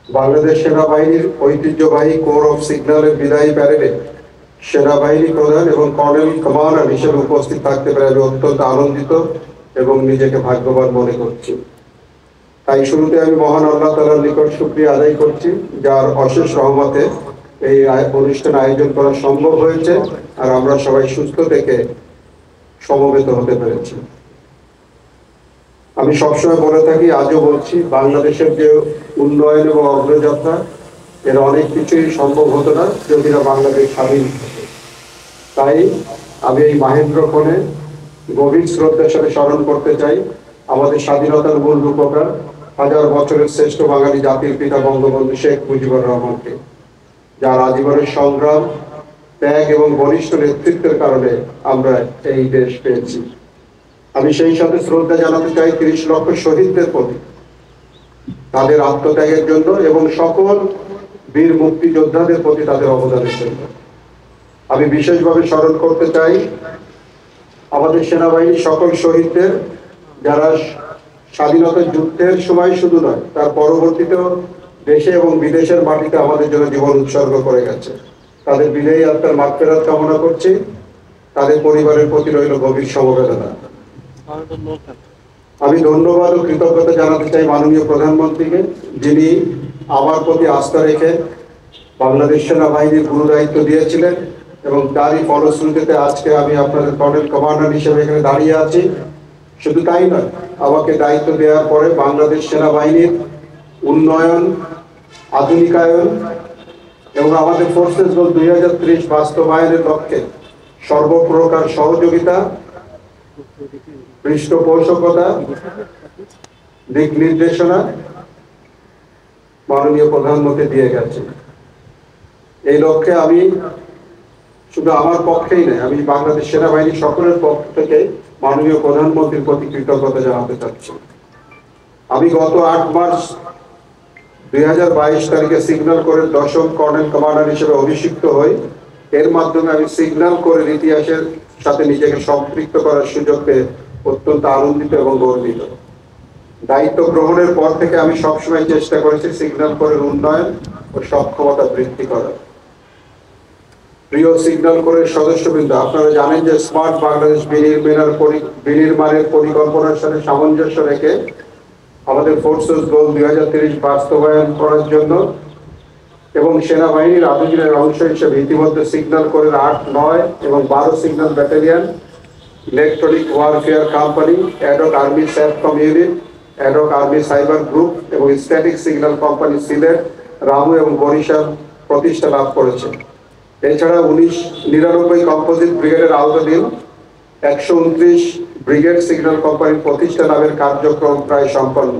বাংলাদেশ সেনাবাহিনীর ঐতিহ্যবাহী core of সিগন্যালের বিদায়ী প্যারেডে সেনাবাহিনী প্রধান এবং কর্নেল কমান্ডার হিসেবে উপস্থিত থাকতে পেরে আমি অত্যন্ত আনন্দিত এবং নিজেকে ভাগ্যবান মনে করছি। তাই শুরুতে আমি মহান আল্লাহ তাআলার নিকট শুকরিয়া আদায় করছি, যার অশেষ রহমতে এই অনুষ্ঠান আয়োজন করা সম্ভব হয়েছে আর আমরা সবাই সুস্থ থেকে সমবেত হতে পেরেছি। আমি সবসময় বলে থাকি, আজও বলছি, বাংলাদেশের যে উন্নয়ন এবং অগ্রযাত্রা এর অনেক কিছুই সম্ভব হতো না যদি না বাংলাদেশ স্বাধীন হতো। তাই আমি এই মাহেন্দ্রক্ষণে গভীর শ্রদ্ধার সাথে স্মরণ করতে চাই আমাদের স্বাধীনতার মূল রূপকার, হাজার বছরের শ্রেষ্ঠ বাঙালি জাতির পিতা বঙ্গবন্ধু শেখ মুজিবুর রহমানকে, যার আজীবনের সংগ্রাম, ত্যাগ এবং বলিষ্ঠ নেতৃত্বের কারণে আমরা এই দেশ পেয়েছি। আমি সেই সাথে শ্রদ্ধা জানাতে চাই ৩০ লক্ষ শহীদদের প্রতি, তাদের আত্মত্যাগের জন্য এবং সকল বীর মুক্তিযোদ্ধাদের প্রতি তাদের অবদানের জন্য। আমি বিশেষভাবে স্মরণ করতে চাই আমাদের সেনাবাহিনীর সকল শহীদদের, যারা স্বাধীনতা যুদ্ধের সময় শুধু নয়, তার পরবর্তীতেও দেশে এবং বিদেশের মাটিতে আমাদের জন্য জীবন উৎসর্গ করে গেছে। তাদের বিদায়ী আত্মার মাগফিরাত কামনা করছি। তাদের পরিবারের প্রতি রইল গভীর সমবেদনা। আমি ধন্যবাদ ও কৃতজ্ঞতা জানাতে চাই মাননীয় প্রধানমন্ত্রীকে, যিনি আমার প্রতি আস্থা রেখে বাংলাদেশ সেনাবাহিনীর গুরু দায়িত্ব দিয়েছিলেন এবং তারই ফলশ্রুতিতে আজকে আমি আপনাদের কর্নেল কমান্ডার হিসেবে এখানে দাঁড়িয়ে আছি। শুধু তাই নয়, আমাকে দায়িত্ব দেওয়ার পরে বাংলাদেশ সেনাবাহিনীর উন্নয়ন, আধুনিকায়ন এবং আমাদের ফোর্সেস গোল 2030 বাস্তবায়নের লক্ষ্যে সর্বপ্রকার সহযোগিতা, পৃষ্ঠপোষকতা, দিক নির্দেশনা মাননীয় প্রধানমন্ত্রী দিয়ে গেছে। এই লক্ষ্যে আমি শুধু আমার পক্ষেই নয়, আমি বাংলাদেশ সেনাবাহিনী সকলের পক্ষ থেকে মাননীয় প্রধানমন্ত্রীর প্রতি কৃতজ্ঞতা জানাতে চাচ্ছি। আমি গত 8 মার্চ 2022 তারিখে সিগন্যাল কোরের 10ম কর্নেল কমান্ডার হিসেবে অভিষিক্ত হই। এর মাধ্যমে আমি সিগন্যাল কোরের ইতিহাসের সাথে নিজেকে সম্পৃক্ত করার সুযোগ পেয়ে অত্যন্ত আনন্দিত এবং গর্বিত। দায়িত্ব গ্রহণের পর থেকে আমি সবসময় চেষ্টা করেছি সিগন্যাল কোরের উন্নয়ন ও সক্ষমতা বৃদ্ধি করার। প্রিয় সিগন্যাল কোরের সদস্যবৃন্দ, আপনারা জানেন যে স্মার্ট বাংলাদেশ বিনির্মাণের পরিকল্পনার সাথে সামঞ্জস্য রেখে আমাদের ফোর্সেস গোল 2030 বাস্তবায়ন করার জন্য এবং সেনাবাহিনীর আধুনিকের অংশ হিসেবে ইতিমধ্যে সিগন্যাল কোরের 8, 9 এবং 12 signal battalion, electronic warfare company, ad hoc army satcom unit, ad hoc army cyber group এবং static signal company Sylhet, Ramu এবং বরিশাল প্রতিষ্ঠা লাভ করেছে। এছাড়া 1999 কম্পোজিট ব্রিগেডের আওতাধীন 129 ব্রিগেড সিগন্যাল কোম্পানির প্রতিষ্ঠা লাভের কার্যক্রম প্রায় সম্পন্ন।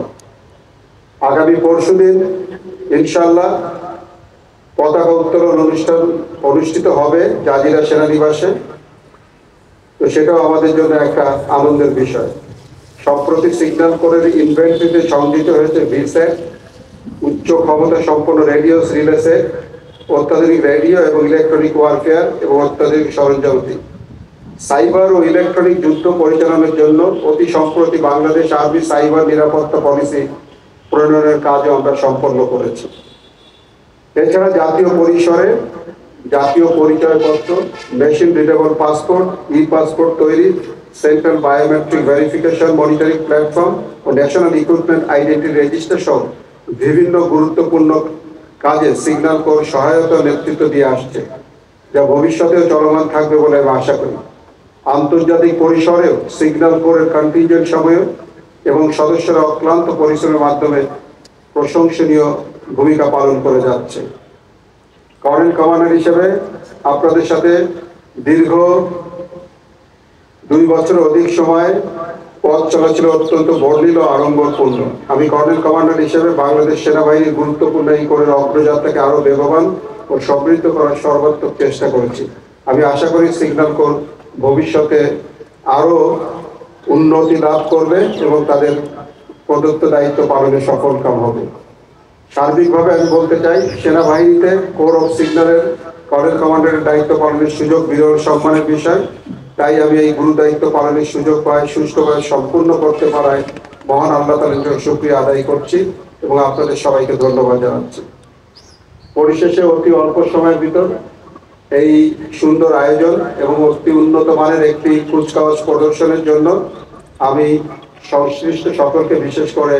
আগামী পরশুদিন ইনশাআল্লাহ পতাকা উত্তোলন অনুষ্ঠান অনুষ্ঠিত হবে জাজিরা সেনানিবাসে। তো সেটাও আমাদের জন্য একটা আনন্দের বিষয়। সম্প্রতি সিগন্যাল কোরের ইনভেন্টরিতে সংযুক্ত হয়েছে ভিস্যাট, উচ্চ ক্ষমতা সম্পন্ন রেডিও রিলে সেট, অত্যাধুনিক রেডিও এবং ইলেকট্রনিক ওয়ারফেয়ার এবং অত্যাধুনিক সরঞ্জামাদি। সাইবার ও ইলেকট্রনিক যুদ্ধ পরিচালনার জন্য অতি সম্প্রতি বাংলাদেশ আর্মি সাইবার নিরাপত্তা পলিসি প্রণয়নের কাজও আমরা সম্পন্ন করেছি। এছাড়া জাতীয় পরিসরে জাতীয় পরিচয়পত্র, machine readable passport, e passport তৈরি, central biometric verification monitoring platform ও ন্যাশনাল ইকুইপমেন্ট আইডেন্টিটি রেজিস্টার সহ বিভিন্ন গুরুত্বপূর্ণ কাজে সিগন্যাল কোর সহায়তা নেতৃত্ব দিয়ে আসছে, যা ভবিষ্যতেও চলমান থাকবে বলে আমি আশা করি। আন্তর্জাতিক পরিসরেও সিগন্যাল কোরের কন্টিনজেন্ট সময়ে এবং সদস্যরা অক্লান্ত পরিশ্রমের মাধ্যমে প্রশংসনীয় ভূমিকা পালন করে যাচ্ছে। কর্নেল কমান্ডার হিসেবে আপনাদের সাথে দীর্ঘ 2 বছরের অধিক সময় পথ চলা ছিল অত্যন্ত বর্ণিল ও আড়ম্বরপূর্ণ। আমি কর্নেল কমান্ডার হিসেবে বাংলাদেশ সেনাবাহিনীর গুরুত্বপূর্ণ এই কোরের অগ্রযাত্রাকে আরো বেগবান ও সমৃদ্ধ করার সর্বাত্মক চেষ্টা করেছি। আমি আশা করি সিগন্যাল কোর ভবিষ্যতে আরো উন্নতি লাভ করবে এবং তাদের প্রদত্ত দায়িত্ব পালনে সফলকাম হবে। সার্বিকভাবে আমি বলতে চাই, সেনাবাহিনীতে কোর অফ সিগন্যালের কর্নেল কমান্ডারের দায়িত্ব পালনের সুযোগ বিরল সম্মানের বিষয়। তাই আমি এই গুরু দায়িত্ব পালনের সুযোগ পাই সুষ্ঠুভাবে সম্পূর্ণ করতে পারায় মহান আল্লাহ তাআলার শুকরিয়া আদায় করছি এবং আপনাদের সবাইকে ধন্যবাদ জানাচ্ছি। পরিশেষে অতি অল্প সময়ের ভিতর এই সুন্দর আয়োজন এবং অতি উন্নত মানের একটি কুচকাওয়াজ প্রদর্শনের জন্য আমি সংশ্লিষ্ট সকলকে, বিশেষ করে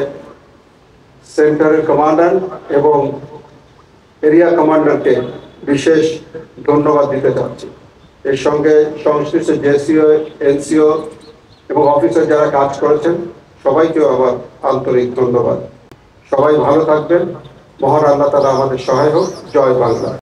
সেন্টারের কমান্ডার এবং এরিয়া কমান্ডারকে বিশেষ ধন্যবাদ দিতে চাচ্ছি। এর সঙ্গে সংশ্লিষ্ট জেসিও, এনসিও এবং অফিসার যারা কাজ করেছেন সবাইকেও আবার আন্তরিক ধন্যবাদ। সবাই ভালো থাকবেন। মহান আল্লাহ তাআলা আমাদের সহায় হোক। জয় বাংলা।